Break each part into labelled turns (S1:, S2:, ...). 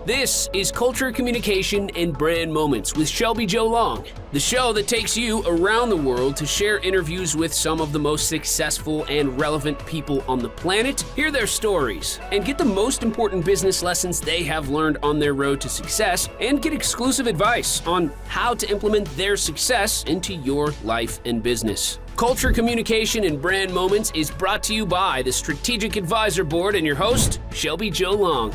S1: This is Culture, Communication, and Brand Moments with Shelby Joe Long, the show that takes you around the world to share interviews with some of the most successful and relevant people on the planet, hear their stories, and get the most important business lessons they have learned on their road to success, and get exclusive advice on how to implement their success into your life and business. Culture, Communication, and Brand Moments is brought to you by the Strategic Advisor Board and your host, Shelby Joe Long.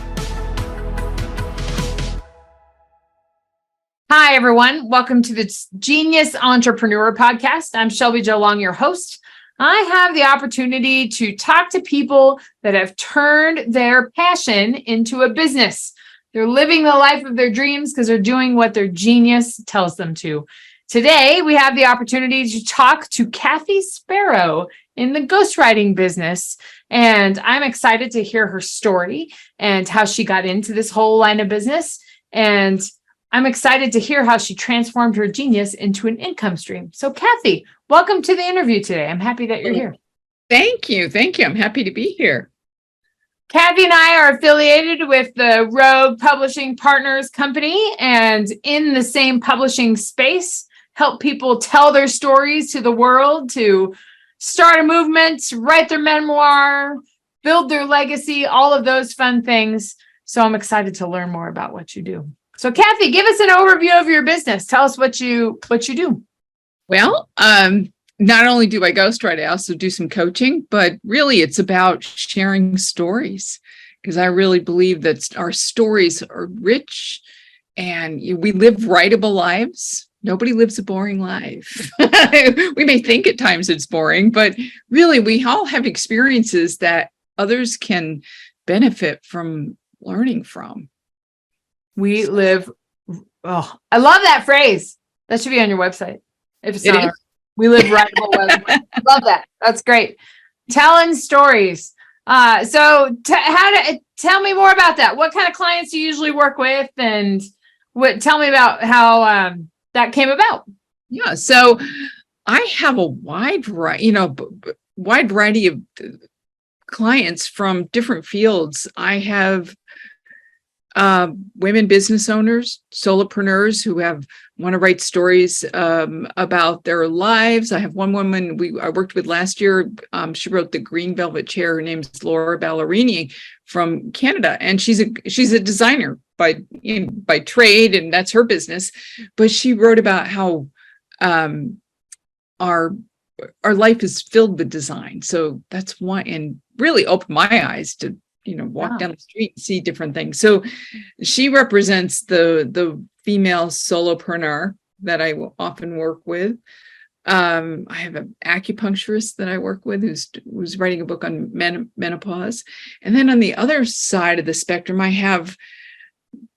S2: Hi, everyone. Welcome to the Genius Entrepreneur Podcast. I'm Shelby Joe Long, your host. I have the opportunity to talk to people that have turned their passion into a business. They're living the life of their dreams because they're doing what their genius tells them to. Today, we have the opportunity to talk to Kathy Sparrow in the ghostwriting business. And I'm excited to hear her story and how she got into this whole line of business. And I'm excited to hear how she transformed her genius into an income stream. So, Kathy, welcome to the interview today. I'm happy that you're here.
S3: Thank you. Thank you. I'm happy to be here.
S2: Kathy and I are affiliated with the Rogue Publishing Partners Company, and in the same publishing space, help people tell their stories to the world, to start a movement, write their memoir, build their legacy, all of those fun things. So I'm excited to learn more about what you do. So Kathy, give us an overview of your business. Tell us what you do.
S3: Well, not only do I ghostwrite, I also do some coaching, but really it's about sharing stories because I really believe that our stories are rich and we live writable lives. Nobody lives a boring life. We may think at times it's boring, but really we all have experiences that others can benefit from learning from.
S2: We live, oh, I love that phrase. That should be on your website. If it's not, we live writable. Love that. That's great. Telling stories. Tell me more about that. What kind of clients do you usually work with, and tell me about how that came about.
S3: Yeah, so I have a wide variety of clients from different fields. I have women business owners, solopreneurs who want to write stories about their lives. I have one woman I worked with last year. She wrote The Green Velvet Chair. Her name's Laura Ballerini from Canada, and she's a designer by trade, and that's her business. But she wrote about how our life is filled with design. So that's one, and really opened my eyes to walk down the street and see different things. So she represents the female solopreneur that I will often work with. I have an acupuncturist that I work with who's writing a book on menopause. And then on the other side of the spectrum, I have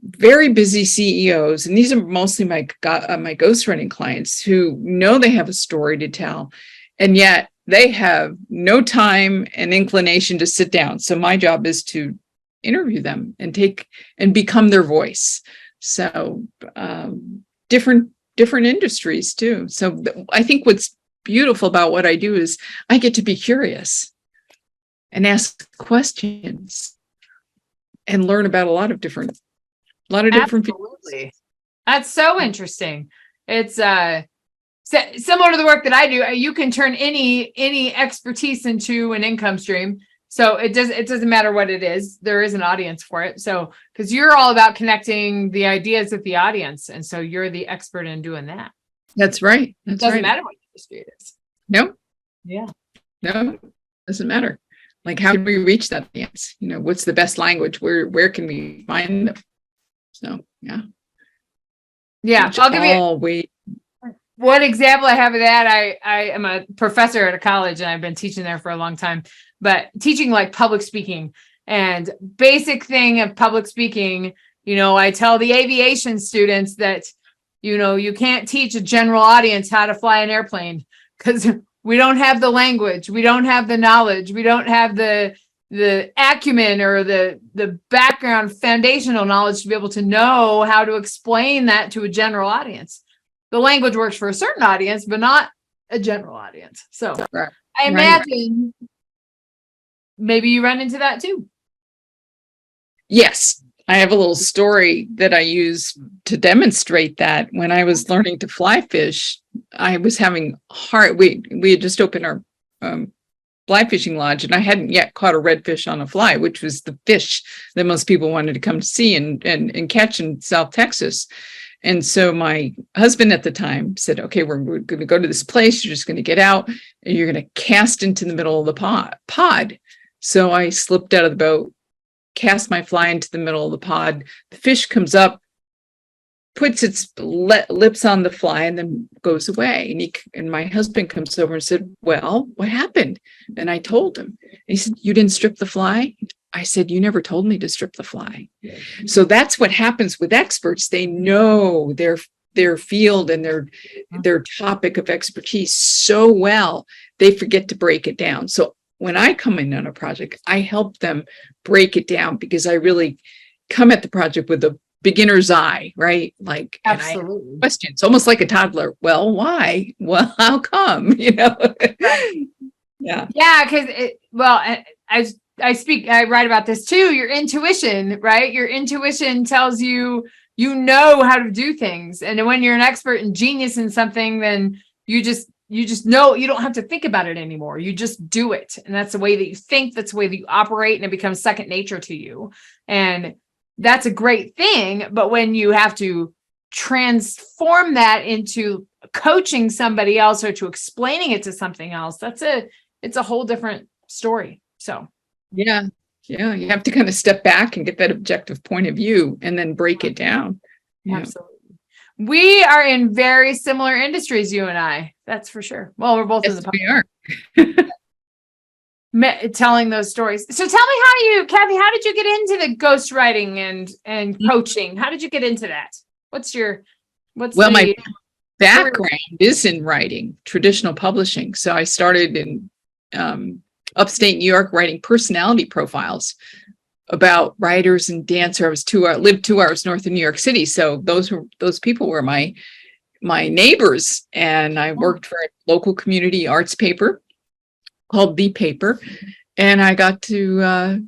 S3: very busy CEOs, and these are mostly my ghostwriting clients who know they have a story to tell, and yet they have no time and inclination to sit down. So my job is to interview them and become their voice. So different industries too. So I think what's beautiful about what I do is I get to be curious and ask questions and learn about a lot of different
S2: Absolutely. That's so interesting. It's similar to the work that I do. You can turn any expertise into an income stream. So it doesn't matter what it is. There is an audience for it. So because you're all about connecting the ideas with the audience, and so you're the expert in doing that.
S3: That's right.
S2: It doesn't matter what industry it is.
S3: No.
S2: Yeah.
S3: No, doesn't matter. Like, how can we reach that audience? What's the best language? Where can we find them? So yeah.
S2: Yeah. I'll give you one example I have of that. I am a professor at a college, and I've been teaching there for a long time, but teaching like public speaking, and basic thing of public speaking. I tell the aviation students that, you can't teach a general audience how to fly an airplane because we don't have the language. We don't have the knowledge. We don't have the acumen or the background foundational knowledge to be able to know how to explain that to a general audience. The language works for a certain audience, but not a general audience. So I imagine maybe you run into that too.
S3: Yes. I have a little story that I use to demonstrate that. When I was learning to fly fish, I was having we had just opened our fly fishing lodge, and I hadn't yet caught a redfish on a fly, which was the fish that most people wanted to come to see and catch in South Texas. And so my husband at the time said, okay, we're going to go to this place. You're just going to get out and you're going to cast into the middle of the pod. So I slipped out of the boat, cast my fly into the middle of the pod. The fish comes up, puts its lips on the fly, and then goes away. And my husband comes over and said, well, what happened? And I told him. And he said, you didn't strip the fly? I said, you never told me to strip the fly. So that's what happens with experts. They know their field and their topic of expertise so well, they forget to break it down. So when I come in on a project, I help them break it down, because I really come at the project with a beginner's eye, right? Like,
S2: absolutely.
S3: Questions, almost like a toddler. Well, why? Well, how come?
S2: Right.
S3: Yeah.
S2: Yeah, because I write about this too. Your intuition, right? Your intuition tells you, how to do things. And when you're an expert and genius in something, then you just know, you don't have to think about it anymore. You just do it. And that's the way that you think. That's the way that you operate. And it becomes second nature to you. And that's a great thing. But when you have to transform that into coaching somebody else or to explaining it to something else, it's a whole different story. So.
S3: Yeah. You have to kind of step back and get that objective point of view and then break it down. Yeah.
S2: Absolutely. We are in very similar industries, you and I. That's for sure. Well, we're both in the
S3: podcast.
S2: We are. Telling those stories. So tell me Kathy, how did you get into the ghostwriting and coaching? How did you get into that? My
S3: background is in writing, traditional publishing. So I started in upstate New York writing personality profiles about writers and dancers. Lived 2 hours north of New York City. So those people were my neighbors. And I worked for a local community arts paper called The Paper. And I got to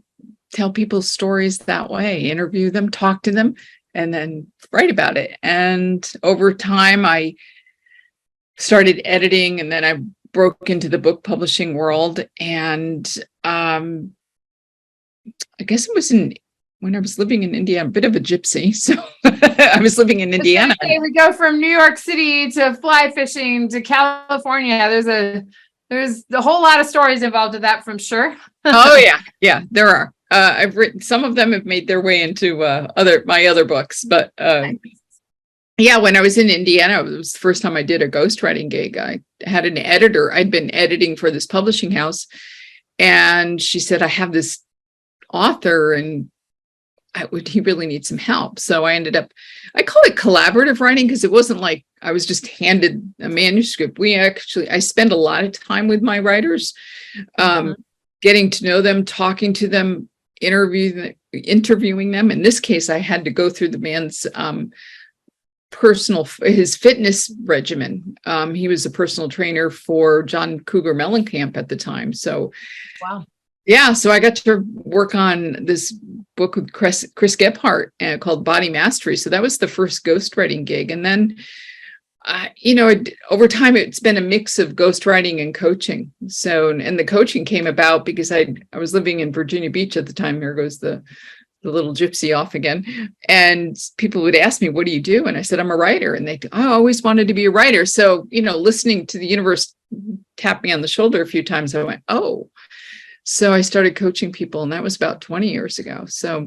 S3: tell people stories that way, interview them, talk to them, and then write about it. And over time, I started editing, and then I broke into the book publishing world. And I guess it was when I was living in Indiana, a bit of a gypsy. So I was living in Indiana.
S2: We go from New York City to fly fishing to California. There's a whole lot of stories involved in that, from sure.
S3: Oh yeah, there are. I've written, some of them have made their way into my other books, but yeah, when I was in Indiana, it was the first time I did a ghostwriting gig. I had an editor. I'd been editing for this publishing house, and she said, I have this author and he really needs some help. So I call it collaborative writing, because it wasn't like I was just handed a manuscript. I spend a lot of time with my writers, getting to know them, talking to them, interviewing them. In this case, I had to go through the man's his fitness regimen. He was a personal trainer for John Cougar Mellencamp at the time. So,
S2: wow.
S3: Yeah, so I got to work on this book with Chris Gebhardt called Body Mastery. So that was the first ghostwriting gig. And then, over time, it's been a mix of ghostwriting and coaching. So, and the coaching came about because I was living in Virginia Beach at the time. Here goes the little gypsy off again. And people would ask me, what do you do? And I said, I'm a writer. And I always wanted to be a writer. So, listening to the universe tap me on the shoulder a few times, I went, oh. So I started coaching people, and that was about 20 years ago. So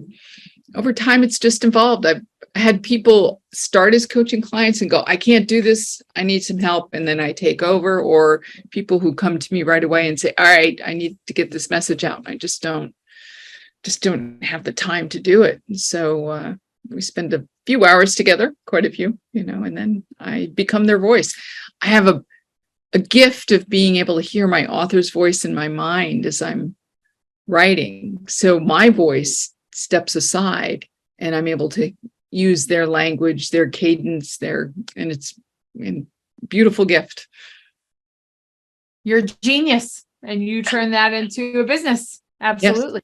S3: over time, it's just evolved. I've had people start as coaching clients and go, I can't do this. I need some help. And then I take over, or people who come to me right away and say, all right, I need to get this message out. I just don't have the time to do it. So we spend a few hours together, quite a few, and then I become their voice. I have a gift of being able to hear my author's voice in my mind as I'm writing. So my voice steps aside, and I'm able to use their language, their cadence, and it's a beautiful gift.
S2: You're a genius, and you turn that into a business. Absolutely.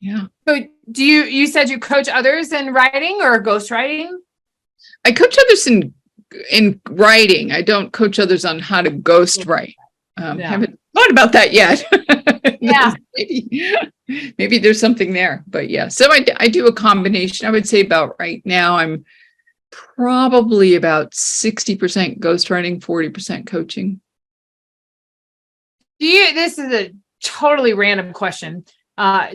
S3: Yeah.
S2: So you said you coach others in writing or ghostwriting?
S3: I coach others in writing. I don't coach others on how to ghostwrite. Haven't thought about that yet.
S2: Yeah.
S3: maybe there's something there, but yeah. So I do a combination. I would say about right now, I'm probably about 60% ghostwriting, 40% coaching.
S2: This is a totally random question.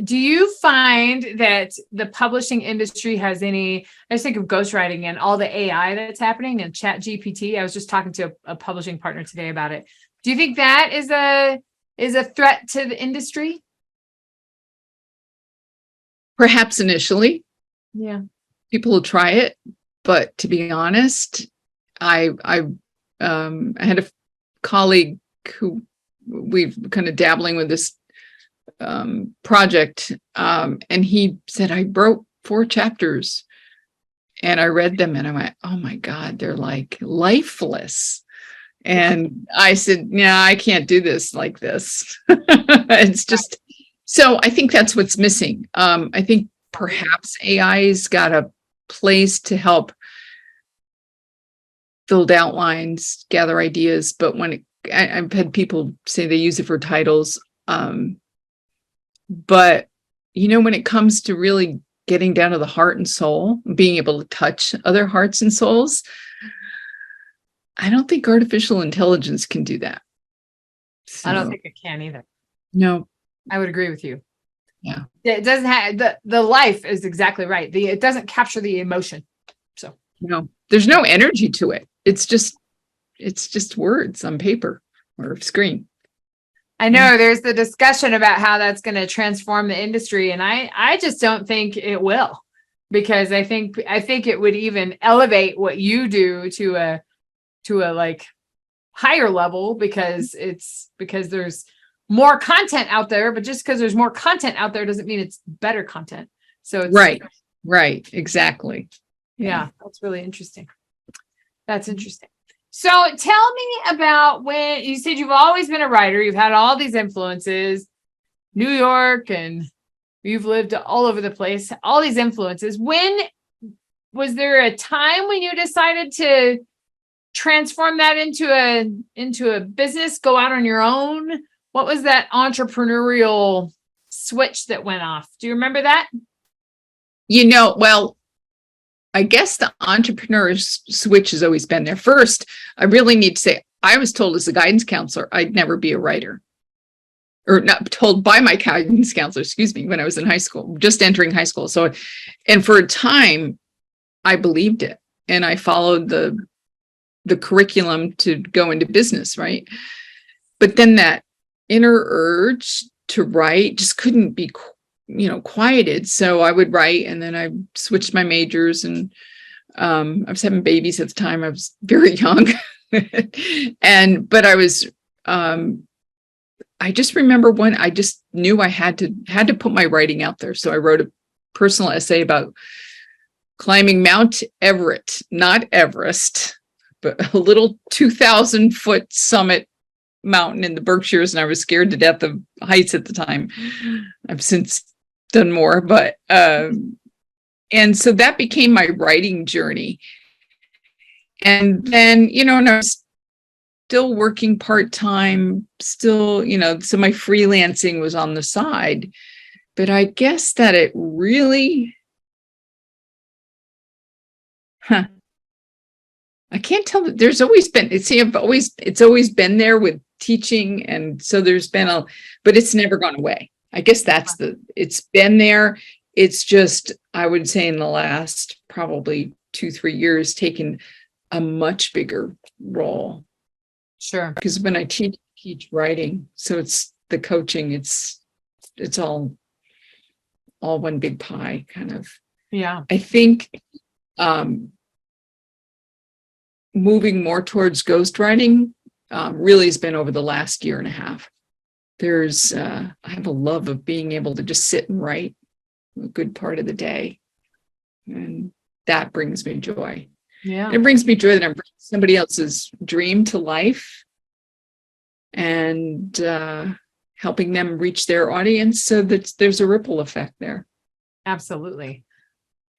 S2: Do you find that the publishing industry has I just think of ghostwriting and all the AI that's happening and Chat GPT. I was just talking to a publishing partner today about it. Do you think that is a threat to the industry?
S3: Perhaps initially.
S2: Yeah.
S3: People will try it, but to be honest, I had a colleague who we've kind of dabbling with this project, and he said, I wrote 4 chapters and I read them and I went, oh my God, they're like lifeless. And I said, yeah, I can't do this like this. It's just, so I think that's what's missing. I think perhaps AI's got a place to help build outlines, gather ideas, but I've had people say they use it for titles. But when it comes to really getting down to the heart and soul, being able to touch other hearts and souls, I don't think artificial intelligence can do that. So,
S2: I don't think it can either.
S3: No.
S2: I would agree with you.
S3: Yeah.
S2: It doesn't have the life is exactly right. It doesn't capture the emotion. So
S3: no, there's no energy to it. It's just words on paper or screen.
S2: I know there's the discussion about how that's going to transform the industry. And I just don't think it will, because I think it would even elevate what you do to a like higher level, because there's more content out there, but just because there's more content out there doesn't mean it's better content. So it's
S3: right. Exactly.
S2: Yeah. That's really interesting. That's interesting. So tell me about when you said you've always been a writer, you've had all these influences, New York, and you've lived all over the place, all these influences. When was there a time when you decided to transform that into a business, go out on your own? What was that entrepreneurial switch that went off? Do you remember that?
S3: Well, I guess the entrepreneur switch has always been there. First, I really need to say, I was told as a guidance counselor, I'd never be a writer. Or not told by my guidance counselor, when I was in high school, just entering high school. So, and for a time, I believed it. And I followed the curriculum to go into business, right? But then that inner urge to write just couldn't be quieted. So I would write, and then I switched my majors, and I was having babies at the time. I was very young. But I was, I just remember when I just knew I had to put my writing out there. So I wrote a personal essay about climbing Mount Everett, not Everest, but a little 2,000-foot summit mountain in the Berkshires. And I was scared to death of heights at the time. I've since done more, but and so that became my writing journey. And then and I was still working part-time, still so my freelancing was on the side. But I guess that it really I can't tell that there's always been, it's always been there with teaching. And so there's been but it's never gone away. I guess it's been there. It's just, I would say in the last probably 2-3 years, taken a much bigger role.
S2: Sure.
S3: Because when I teach writing, so it's the coaching, it's all one big pie kind of.
S2: Yeah.
S3: I think, moving more towards ghostwriting really has been over the last year and a half. I have a love of being able to just sit and write a good part of the day. And that brings me joy.
S2: Yeah.
S3: And it brings me joy that I'm bringing somebody else's dream to life and helping them reach their audience so that there's a ripple effect there.
S2: Absolutely.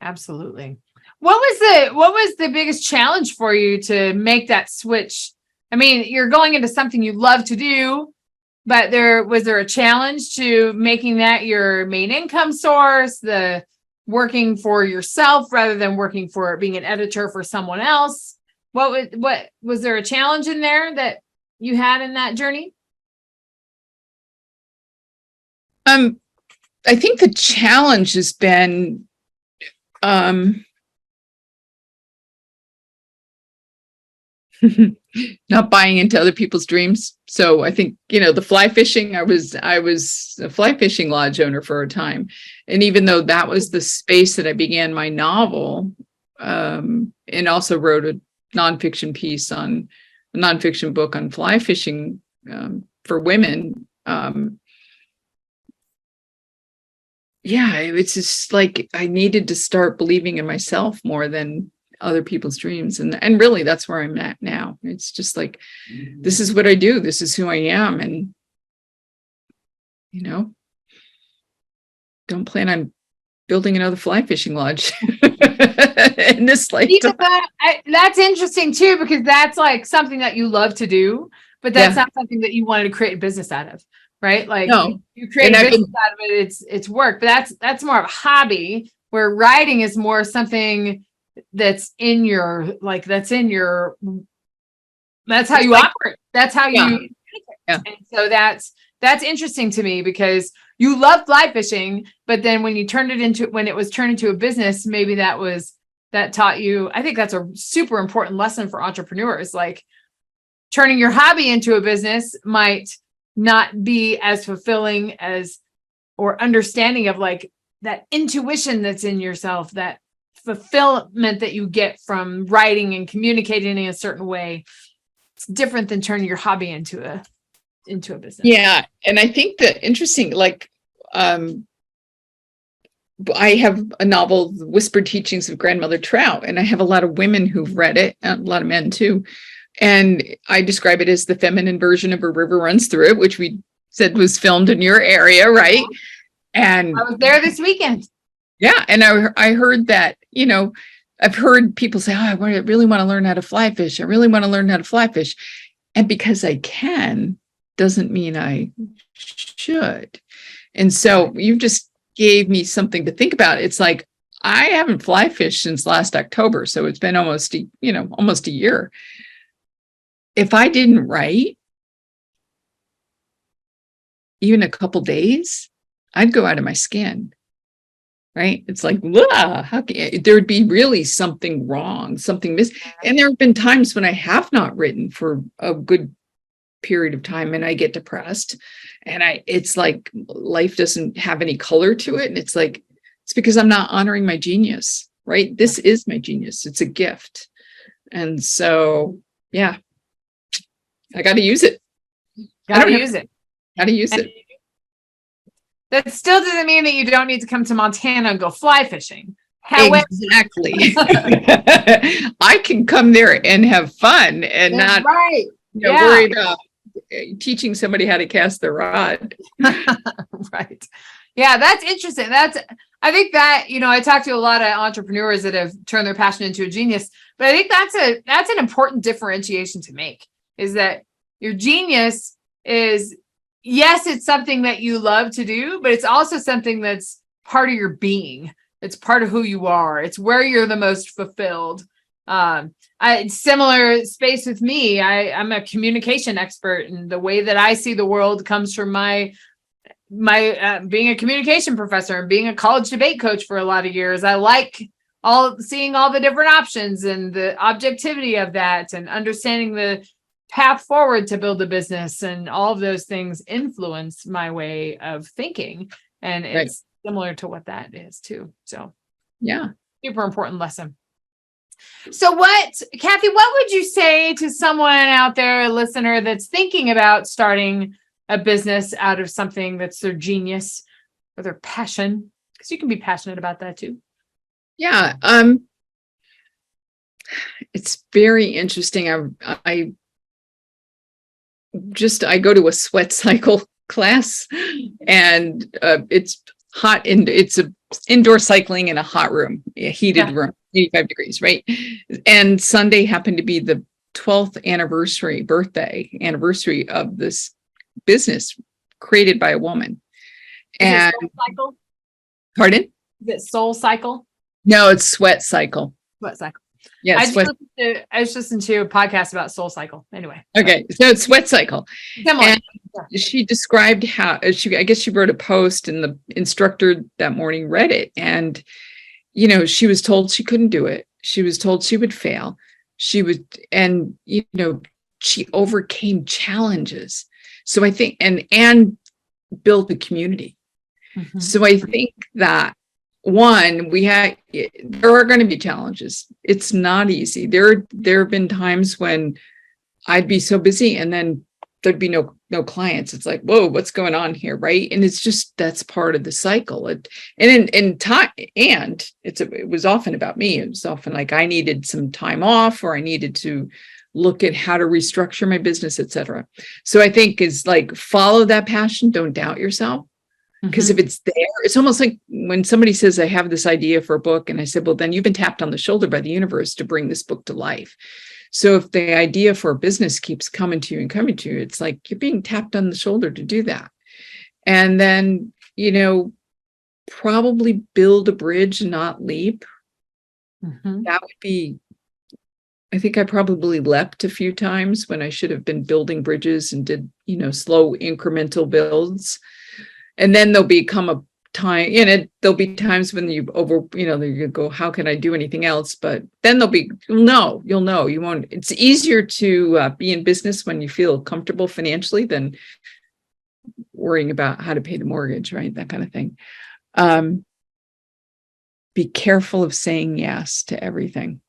S2: Absolutely. What was the biggest challenge for you to make that switch? I mean, you're going into something you love to do, but was there a challenge to making that your main income source, the working for yourself rather than working for being an editor for someone else? What was there a challenge in there that you had in that journey?
S3: I think the challenge has been not buying into other people's dreams. So I think, the fly fishing, I was a fly fishing lodge owner for a time. And even though that was the space that I began my novel, and also wrote a nonfiction book on fly fishing for women. It's just like I needed to start believing in myself more than other people's dreams. And really that's where I'm at now. It's just like, this is what I do. This is who I am. And, don't plan on building another fly fishing lodge in this lifetime.
S2: That's interesting too, because that's like something that you love to do, but that's not something that you wanted to create a business out of. Right? Like you create a business out of it, it's work, but that's more of a hobby, where writing is more something that's in your, that's how you operate. That's how you, and so that's interesting to me, because you love fly fishing, but then when it was turned into a business, maybe that taught you, I think that's a super important lesson for entrepreneurs. Like, turning your hobby into a business might not be as fulfilling or understanding of like that intuition that's in yourself, that fulfillment that you get from writing and communicating in a certain way. It's different than turning your hobby into a business.
S3: Yeah. And I think the interesting, I have a novel, The Whispered Teachings of Grandmother Trout, and I have a lot of women who've read it, and a lot of men too. And I describe it as the feminine version of A River Runs Through It, which we said was filmed in your area, right? And
S2: I was there this weekend.
S3: Yeah. And I heard that, I've heard people say, I really want to learn how to fly fish. I really want to learn how to fly fish. And because I can, doesn't mean I should. And so you just gave me something to think about. It's like, I haven't fly fished since last October. So it's been almost a year. If I didn't write even a couple days, I'd go out of my skin, right? It's like, there would be really something wrong, something missing. And there have been times when I have not written for a good period of time and I get depressed, and it's like life doesn't have any color to it. And it's like, it's because I'm not honoring my genius, right? This is my genius. It's a gift. And so, yeah. I got to use it. Got to use it.
S2: That still doesn't mean that you don't need to come to Montana and go fly fishing. However,
S3: exactly. I can come there and have fun and not worry about teaching somebody how to cast their rod.
S2: Right. Yeah, that's interesting. I think that, I talk to a lot of entrepreneurs that have turned their passion into a genius, but I think that's an important differentiation to make. Is that your genius is, yes, it's something that you love to do, but it's also something that's part of your being. It's part of who you are. It's where you're the most fulfilled. Similar space with me. I'm a communication expert, and the way that I see the world comes from my being a communication professor and being a college debate coach for a lot of years. I like seeing all the different options and the objectivity of that, and understanding the path forward to build a business, and all of those things influence my way of thinking. And it's similar to what that is too. So
S3: yeah,
S2: super important lesson. So Kathy, what would you say to someone out there, a listener that's thinking about starting a business out of something that's their genius or their passion? Because you can be passionate about that too.
S3: Yeah. It's very interesting. I go to a sweat cycle class, and it's hot, and it's a indoor cycling in a hot room, a heated room, 85 degrees, right? And Sunday happened to be the 12th birthday anniversary of this business created by a woman. And
S2: Soul Cycle?
S3: Pardon?
S2: Is it Soul Cycle?
S3: No, it's Sweat Cycle.
S2: Sweat Cycle.
S3: Yeah,
S2: I just listened to a podcast about Soul Cycle. Anyway.
S3: Okay, so it's Sweat Cycle.
S2: Similar.
S3: And she described how I guess she wrote a post, and the instructor that morning read it. And, she was told she couldn't do it. She was told she would fail. She overcame challenges. So I think, and built a community. Mm-hmm. So I think that there are going to be challenges. It's not easy. There have been times when I'd be so busy and then there'd be no clients. It's like, whoa, what's going on here? Right. And it's just, that's part of the cycle. It was often about me. It was often like I needed some time off, or I needed to look at how to restructure my business, etc. So I think is like, follow that passion. Don't doubt yourself. Because if it's there, it's almost like when somebody says, I have this idea for a book, and I said, well, then you've been tapped on the shoulder by the universe to bring this book to life. So if the idea for a business keeps coming to you, it's like you're being tapped on the shoulder to do that. And then, probably build a bridge, not leap. Mm-hmm. That would be, I think I probably leapt a few times when I should have been building bridges and did, slow incremental builds. And then there'll become a time in it. There'll be times when you go, how can I do anything else? But then you'll know, you won't. It's easier to be in business when you feel comfortable financially than worrying about how to pay the mortgage, right? That kind of thing. Be careful of saying yes to everything.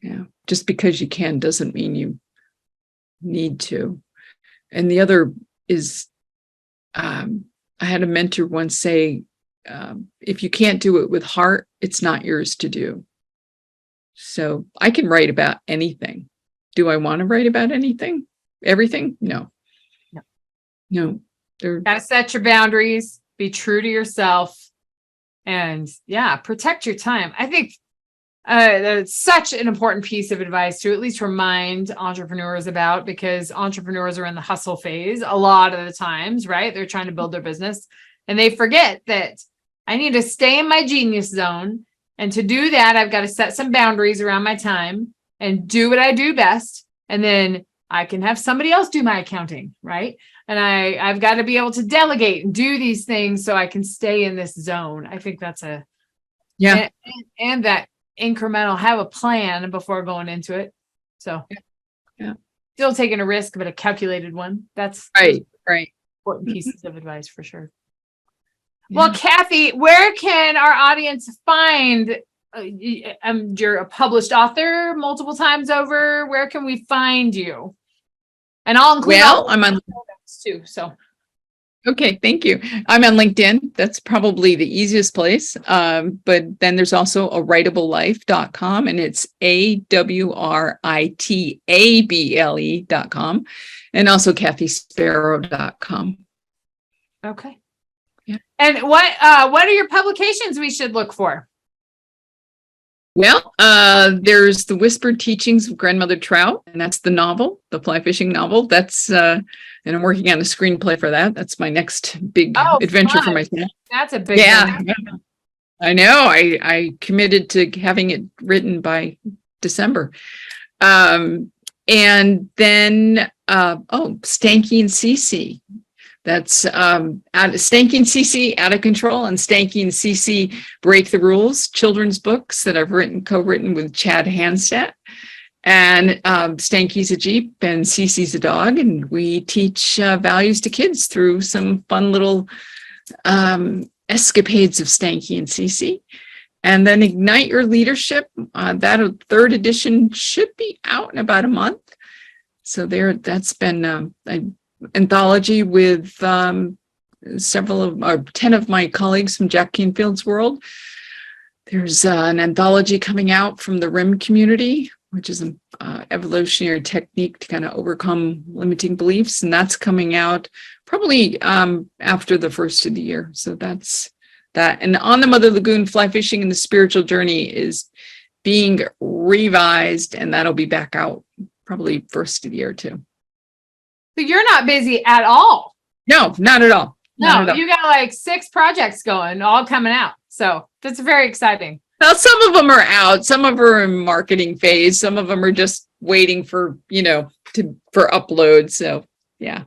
S3: Yeah. Just because you can doesn't mean you need to. And the other is, I had a mentor once say, if you can't do it with heart, it's not yours to do. So I can write about anything. Do I want to write about anything? Everything? No.
S2: Gotta set your boundaries, be true to yourself, and protect your time. I think that's such an important piece of advice to at least remind entrepreneurs about, because entrepreneurs are in the hustle phase a lot of the times, right? They're trying to build their business and they forget that I need to stay in my genius zone. And to do that, I've got to set some boundaries around my time and do what I do best. And then I can have somebody else do my accounting, right? And I've got to be able to delegate and do these things so I can stay in this zone. I think that's and that incremental, have a plan before going into it. So still taking a risk, but a calculated one. That's
S3: right.
S2: Important pieces of advice for sure. Well, Kathy, where can our audience find you're a published author multiple times over. Where can we find you? And I'll include
S3: I'm on
S2: too. So
S3: okay, thank you. I'm on LinkedIn. That's probably the easiest place. But then there's also a writablelife.com, and it's AWRITABLE.com, and also kathysparrow.com.
S2: Okay.
S3: Yeah.
S2: And what are your publications we should look for?
S3: Well, there's the Whispered Teachings of Grandmother Trout, and that's the novel, the fly fishing novel. That's and I'm working on a screenplay for that. That's my next big adventure for myself.
S2: That's a big
S3: one. I know. I committed to having it written by December. And then Stanky and Cece. That's Stanky and Cece Out of Control, and Stanky and Cece Break the Rules, children's books that I've co-written with Chad Hanstedt. And Stanky's a Jeep and Cece's a dog, and we teach values to kids through some fun little escapades of Stanky and Cece. And then Ignite Your Leadership, that third edition should be out in about a month. So that's been an anthology with 10 of my colleagues from Jack Canfield's world. There's an anthology coming out from the RIM community which is an evolutionary technique to kind of overcome limiting beliefs. And that's coming out probably after the first of the year. So that's that. And On the Mother Lagoon, Fly Fishing and the Spiritual Journey is being revised, and that'll be back out probably first of the year too.
S2: So you're not busy at all.
S3: No, not at all.
S2: No, you got like 6 projects going, all coming out. So that's very exciting.
S3: Well, some of them are out. Some of them are in marketing phase. Some of them are just waiting for, for upload. So yeah,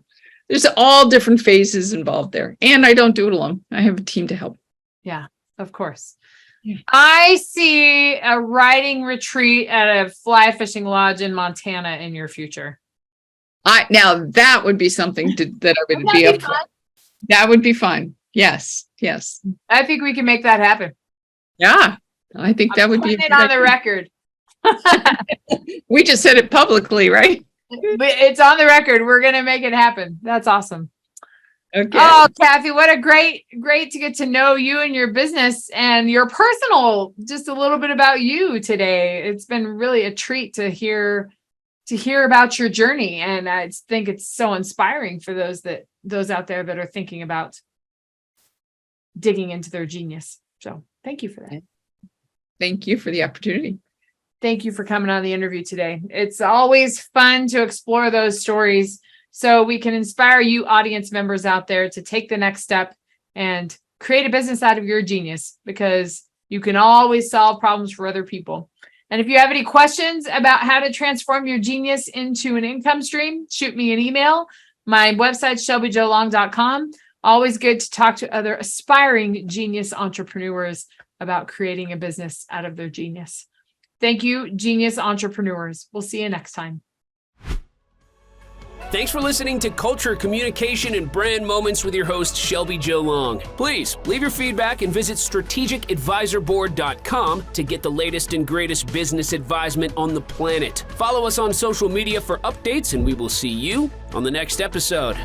S3: there's all different phases involved there. And I don't do it alone. I have a team to help.
S2: Yeah, of course.
S3: Yeah.
S2: I see a writing retreat at a fly fishing lodge in Montana in your future.
S3: Now that would be something that I would be up for. That would be fun. Yes.
S2: I think we can make that happen.
S3: Yeah, I think that would be
S2: it on the record.
S3: We just said it publicly, right?
S2: It's on the record. We're going to make it happen. That's awesome.
S3: Okay.
S2: Oh, Kathy, what a great to get to know you and your business and your personal, just a little bit about you today. It's been really a treat to hear about your journey. And I think it's so inspiring for those out there that are thinking about digging into their genius. So thank you for that.
S3: Thank you for the opportunity.
S2: Thank you for coming on the interview today. It's always fun to explore those stories so we can inspire you audience members out there to take the next step and create a business out of your genius, because you can always solve problems for other people. And if you have any questions about how to transform your genius into an income stream, shoot me an email. My website, shelbyjolong.com. Always good to talk to other aspiring genius entrepreneurs about creating a business out of their genius. Thank you, genius entrepreneurs. We'll see you next time.
S1: Thanks for listening to Culture, Communication, and Brand Moments with your host, Shelby Jo Long. Please leave your feedback and visit strategicadvisorboard.com to get the latest and greatest business advisement on the planet. Follow us on social media for updates, and we will see you on the next episode.